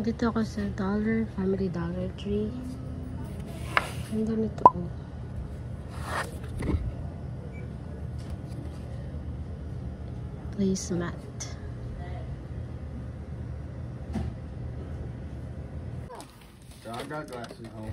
Dito ako sa Family Dollar Tree. Ganda nito. Placemat. I got glasses at home.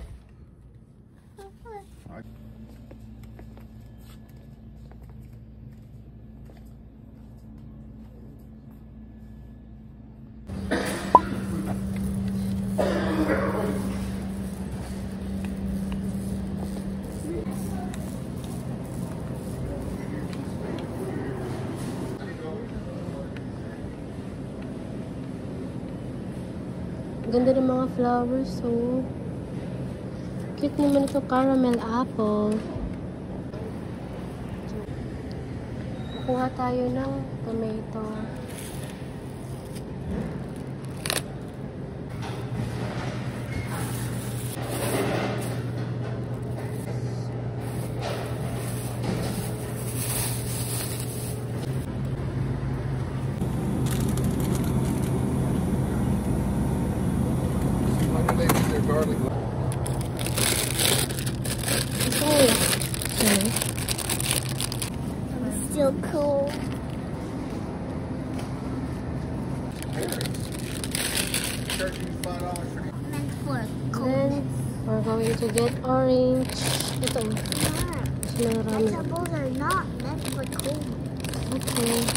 Ganda ng mga flowers, so cute naman ito, caramel apple. Kukuha tayo ng tomato. Garlic. I'm still cold. Meant for Then, we're going to get orange. Ito. Marami. vegetables are not meant for cold. Okay.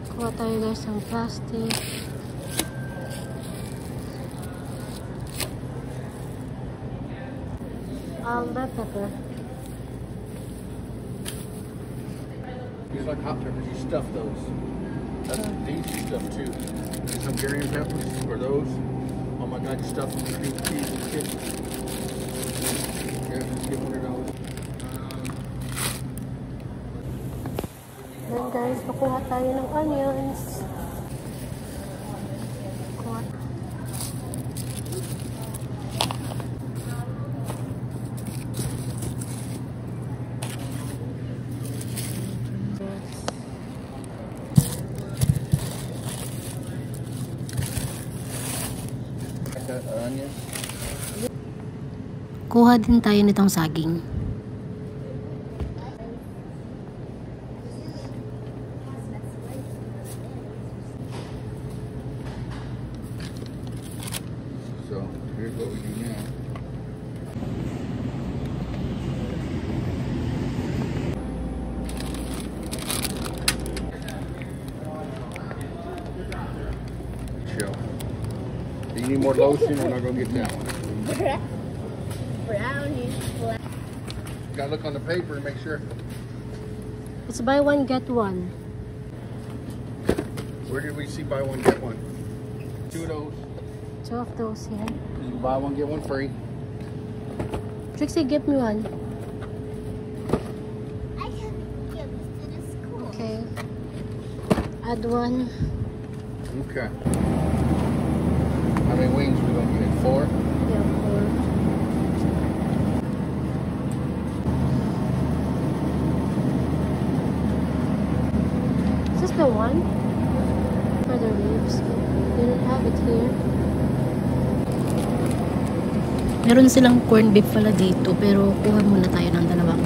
Kuha tayo guys ng plastic. Bell pepper. These like hot peppers, you stuff those. That's these you stuff too. These Hungarian peppers or those. Oh my god, you stuff them with cheese and chicken. Yeah, just get $100. Then guys, kukuha tayo ng onions. Kuha. Onion. Kuha din tayo nitong saging. So here's what we do now. Chill. Do you need more lotion? We're not gonna get that one. Brownies. Gotta look on the paper and make sure. It's buy one, get one. Where did we see buy one get one? 2 of those. 2 of those here. You can buy one get one free. Trixie, give me one. I can give this to the school. Okay. Add one. Okay. How many wings we gonna get? 4? Yeah, 4. Is this the one? For the ribs? They don't have it here. Meron silang corned beef pala dito, pero kuha muna tayo ng dalawang.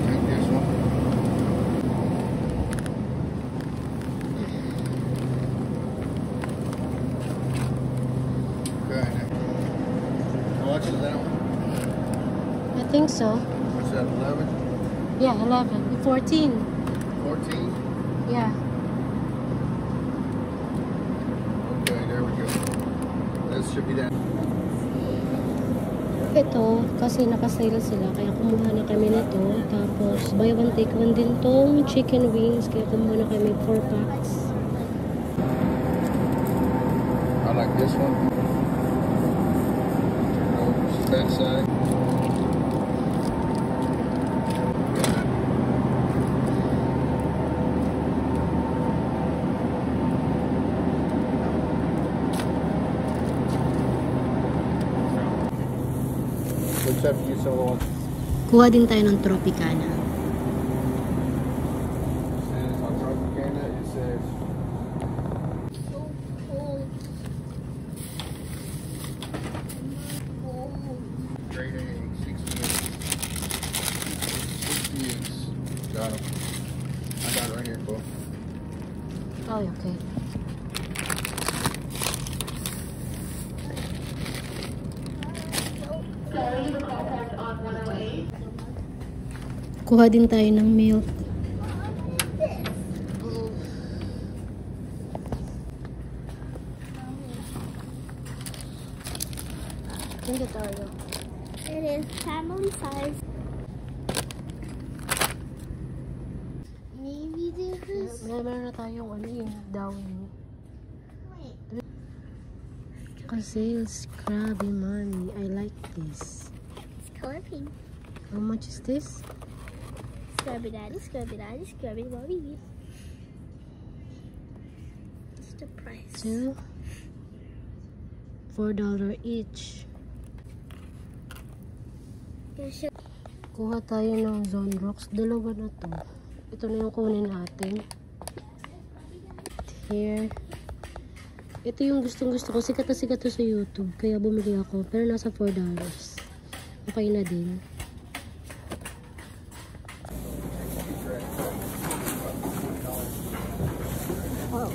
Take this one. Okay. How much is that one? I think so. What's that, 11? Yeah, 11. 14. 14? Yeah. Okay, there we go. That should be that. Ito, kasi nakasale sila, kaya kumuha na kami nito. Tapos, buy one, take one din tong chicken wings, kaya kumuha na kami 4 packs. I like this one. That side. just have to use some of the ones. Kuha din tayo ng Tropicana. It says on Tropicana, it says So cold. grade A, 68. Got them. I got it right here, Bo. Oh, okay. Kuha din tayo ng milk. Hindi tayo. It is family size. Maybe this is. Meron na tayong ano eh, downy. Wait. Kasi Scrubby Mommy. I like this. It's color pink. How much is this? Scrubby daddy, scrubby daddy, scrubby mommy. What's the price? $2 $4 each. Kuha tayo ng Zone Rocks. Dalawa na to. Ito na yung kunin natin. Here. Ito yung gustong gusto ko. Sikat na sikat to sa YouTube. Kaya bumili ako. Pero nasa $4. Okay na din. Wow.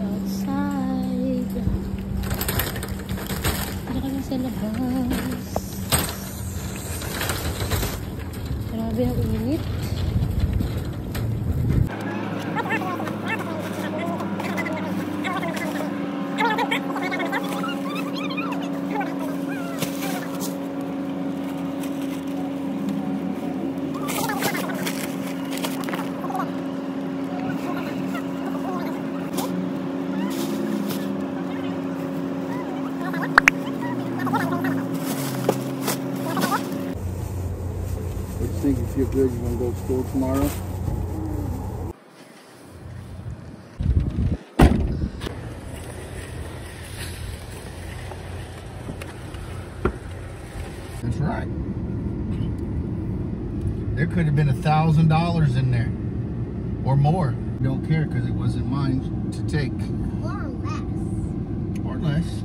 Outside. Tara kami sa labas. Grabe ang init. What do you think? You feel good? You want to go to school tomorrow? That's right. There could have been $1,000 in there or more. Don't care because it wasn't mine to take. Or less. Or less.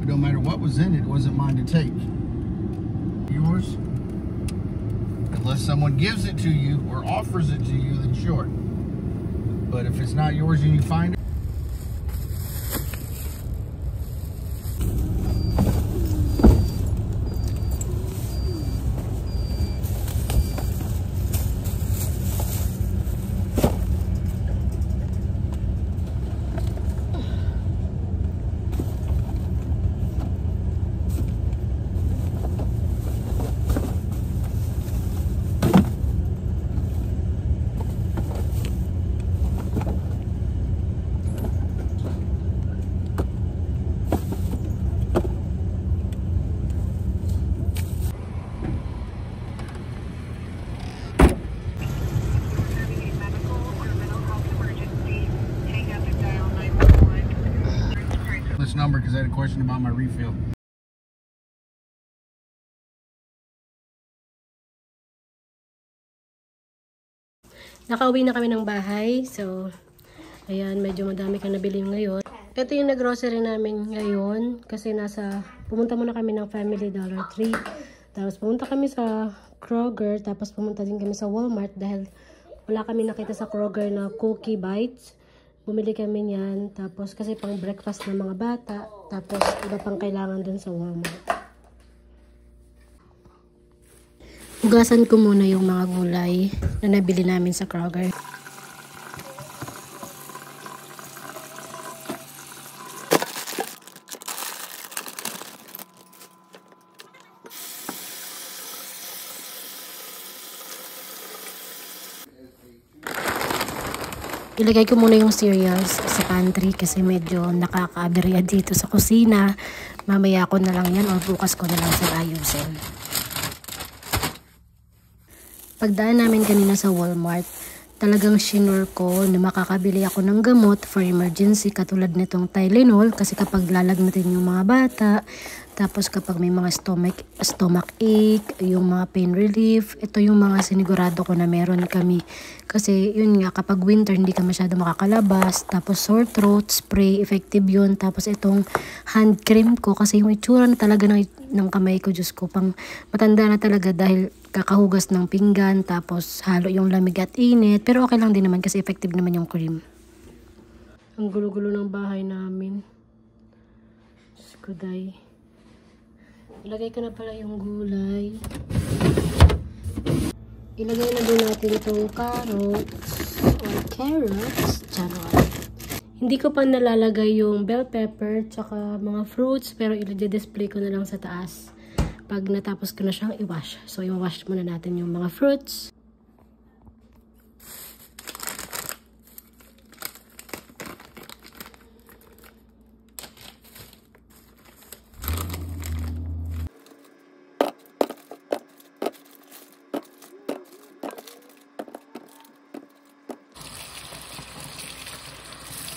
It don't matter what was in it, it wasn't mine to take. Yours? Unless someone gives it to you or offers it to you, then sure. But if it's not yours and you find it, this number because I had a question about my refill. Nakauwi na kami ng bahay. So, ayan, medyo madami ka nabili ngayon. Ito yung nag-grocery namin ngayon. Kasi pumunta muna kami ng Family Dollar Tree. Tapos pumunta kami sa Kroger. Tapos pumunta din kami sa Walmart. Dahil wala kami nakita sa Kroger na cookie bites. Bumili kami niyan. Tapos kasi pang breakfast ng mga bata. Tapos iba pang kailangan dun sa Walmart. Hugasan ko muna yung mga gulay na nabili namin sa Kroger. Ilagay ko muna yung cereals sa pantry kasi medyo nakaka-aberya dito sa kusina. mamaya ko na lang yan o bukas ko na lang sila ayusin. Pagdaan namin kanina sa Walmart, talagang shinure ko na makakabili ako ng gamot for emergency katulad nitong Tylenol kasi kapag lalagnatin yung mga bata, tapos kapag may mga stomach ache, yung mga pain relief, ito yung mga sinigurado ko na meron kami. Kasi yun nga, kapag winter hindi ka masyado makakalabas, tapos sore throat, spray, effective yun. Tapos itong hand cream ko kasi yung itsura na talaga ng kamay ko, Diyos ko, pang matanda na talaga dahil kakahugas ng pinggan, tapos halo yung lamig at init. Pero okay lang din naman kasi effective naman yung cream. Ang gulo-gulo ng bahay namin. Skuday. Ilagay ko na pala yung gulay. Ilagay na din natin itong carrots. Charot. Hindi ko pa nalalagay yung bell pepper tsaka mga fruits, pero i-display ko na lang sa taas pag natapos ko na siyang i-wash. So, i-wash muna natin yung mga fruits.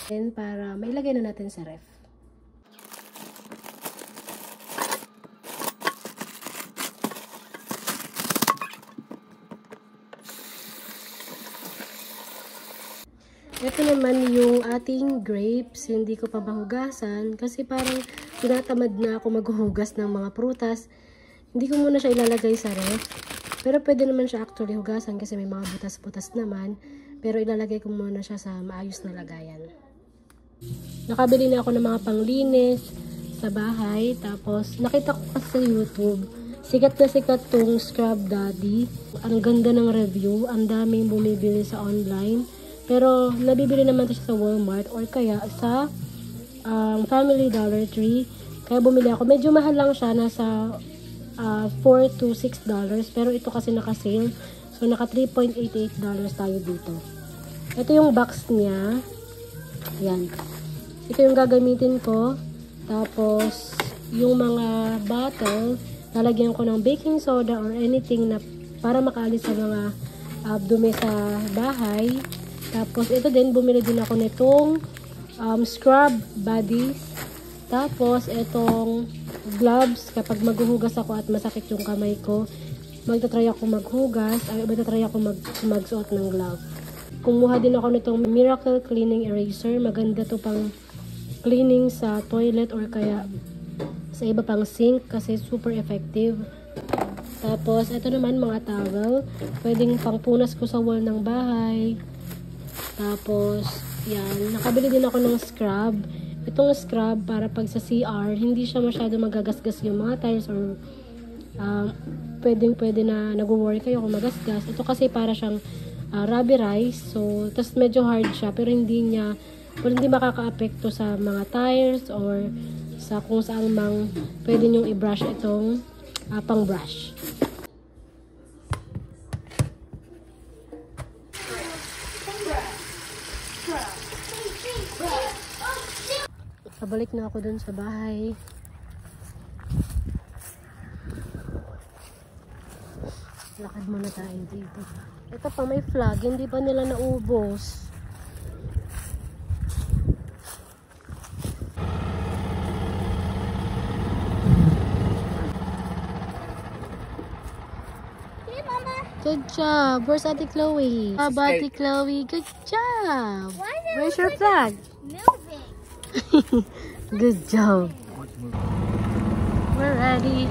Then, para mailagay na natin sa ref. Ito naman yung ating grapes. Hindi ko pa mahugasan kasi parang tinatamad na ako maghuhugas ng mga prutas. Hindi ko muna siya ilalagay sa ref. Pero pwede naman siya actually hugasan kasi may mga butas-butas naman. Pero ilalagay ko muna siya sa maayos na lagayan. Nakabili na ako ng mga panglinis sa bahay. Tapos, nakita ko kasi sa YouTube, sikat na sikat tong Scrub Daddy. Ang ganda ng review. Ang daming bumibili sa online. Pero, nabibili naman ito sa Walmart or kaya sa Family Dollar Tree. Kaya bumili ako. Medyo mahal lang siya. Nasa $4 to $6. Pero ito kasi naka-sale. So, naka $3.88 tayo dito. Ito yung box niya. Yan. Ito yung gagamitin ko. Tapos, yung mga bottle, lalagyan ko ng baking soda or anything na para makaalis sa mga dumi sa bahay. Tapos, ito din, bumili din ako nitong scrub bodies. Tapos, itong gloves. Kapag maghuhugas ako at masakit yung kamay ko, magtatry ako maghugas, ay magtatry ako magsuot ng glove. Kumuha din ako nitong Miracle Cleaning Eraser. Maganda to pang cleaning sa toilet or kaya sa iba pang sink kasi super effective. Tapos, ito naman mga towel. Pwedeng pangpunas ko sa wall ng bahay. Tapos, yan. Nakabili din ako ng scrub. Itong scrub para pag sa CR, hindi siya masyado magagasgas yung mga tiles or pwede na nag-worry kayo kung magasgas. Ito kasi para siyang rubberized. So, tas medyo hard siya pero hindi makaka-apekto sa mga tires or sa kung saan mang pwede nyong i-brush itong pang brush. Pabalik na ako dun sa bahay. Lakad muna tayo dito. Ito pa may flag, hindi pa nila naubos. Hey, Mama. Good job. Where's Ate Chloe? Ate Chloe, good job. Where's your flag? Moving. Good job. We're ready.